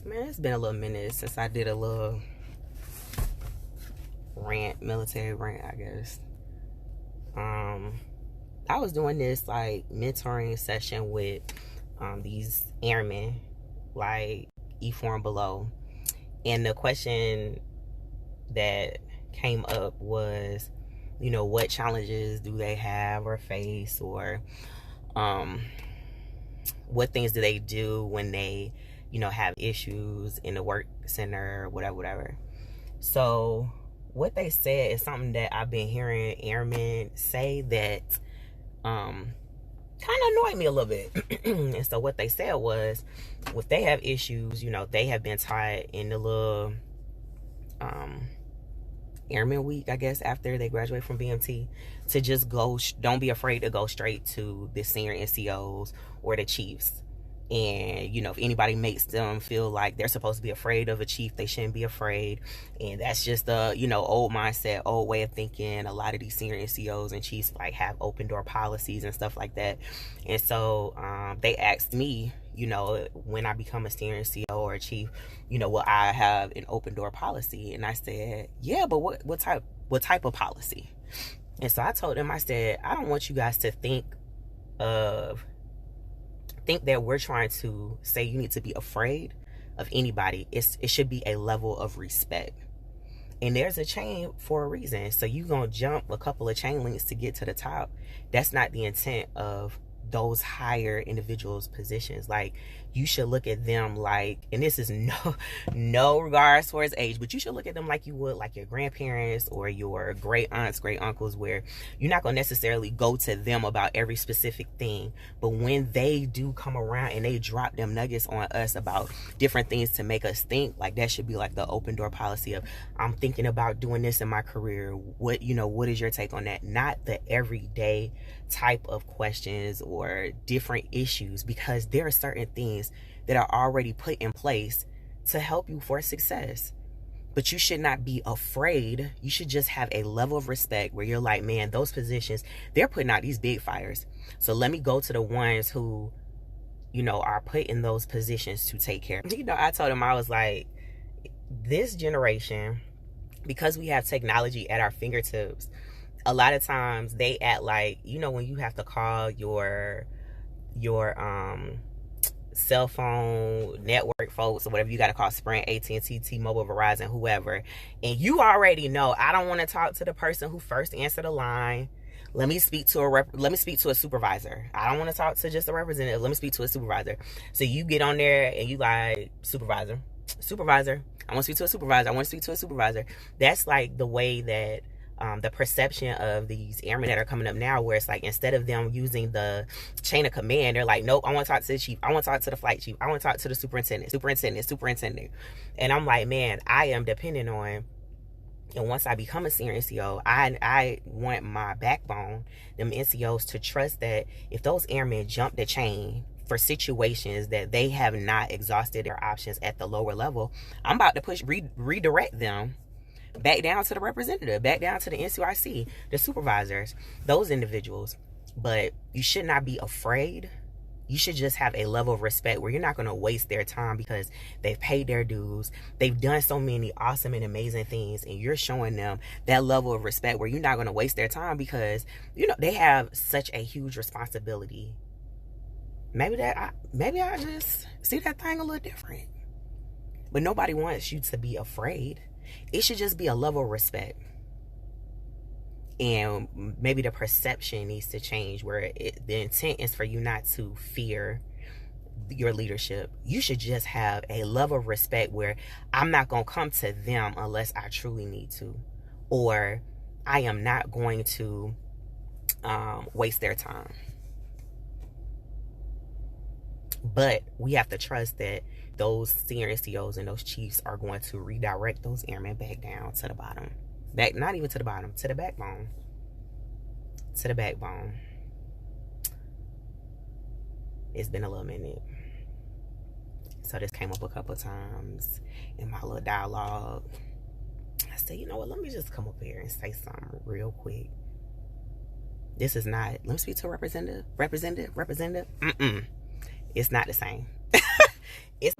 Man, it's been a little minute since I did a little rant, military rant, I guess. I was doing this like mentoring session with these airmen, like E4 and below, and the question that came up was, you know, what challenges do they have or face, or what things do they do when they, you know, have issues in the work center, whatever. So what they said is something that I've been hearing airmen say that kind of annoyed me a little bit. And so what they said was, if they have issues, you know, they have been taught in the little Airman Week, I guess, after they graduate from BMT, to just go, don't be afraid to go straight to the senior NCOs or the chiefs. And, you know, if anybody makes them feel like they're supposed to be afraid of a chief, they shouldn't be afraid. And that's just the, you know, old mindset, old way of thinking. A lot of these senior NCOs and chiefs like have open door policies and stuff like that. And so they asked me, you know, when I become a senior NCO or a chief, you know, will I have an open door policy? And I said, yeah, but what type of policy? And so I told them, I said, I don't want you guys to think that we're trying to say you need to be afraid of anybody. It should be a level of respect. And there's a chain for a reason. So you gonna jump a couple of chain links to get to the top. That's not the intent of those higher individuals' positions. Like, you should look at them like, and this is no regards towards age, but you should look at them like you would like your grandparents or your great aunts, great uncles, where you're not gonna necessarily go to them about every specific thing, but when they do come around and they drop them nuggets on us about different things to make us think, like, that should be like the open door policy of, I'm thinking about doing this in my career, what is your take on that? Not the everyday type of questions or different issues, because there are certain things that are already put in place to help you for success. But you should not be afraid. You should just have a level of respect where you're like, man, those positions, they're putting out these big fires. So let me go to the ones who, you know, are put in those positions to take care. You know, I told him, I was like, this generation, because we have technology at our fingertips, a lot of times they act like, you know, when you have to call your cell phone network folks or whatever, you got to call Sprint, AT&T, T-Mobile, Verizon, whoever, and you already know, I don't want to talk to the person who first answered the line. Let me speak to a supervisor. I don't want to talk to just a representative. Let me speak to a supervisor. So you get on there and you like, supervisor, I want to speak to a supervisor. I want to speak to a supervisor. That's like the way that the perception of these airmen that are coming up now, where it's like, instead of them using the chain of command, they're like, nope, I want to talk to the chief. I want to talk to the flight chief. I want to talk to the superintendent. And I'm like, man, I am dependent on, and once I become a senior NCO, I want my backbone, them NCOs, to trust that if those airmen jump the chain for situations that they have not exhausted their options at the lower level, I'm about to redirect them back down to the representative, back down to the NCRC, the supervisors, those individuals. But you should not be afraid. You should just have a level of respect where you're not going to waste their time, because they've paid their dues. They've done so many awesome and amazing things, and you're showing them that level of respect where you're not going to waste their time, because, you know, they have such a huge responsibility. Maybe I just see that thing a little different. But nobody wants you to be afraid. It should just be a level of respect. And maybe the perception needs to change, where the intent is for you not to fear your leadership. You should just have a level of respect where I'm not going to come to them unless I truly need to, or I am not going to waste their time. But we have to trust that those senior NCOs and those chiefs are going to redirect those airmen back down to the bottom. Back, not even to the bottom, to the backbone. To the backbone. It's been a little minute. So this came up a couple of times in my little dialogue. I said, you know what, let me just come up here and say something real quick. This is not, let me speak to a representative. It's not the same. It's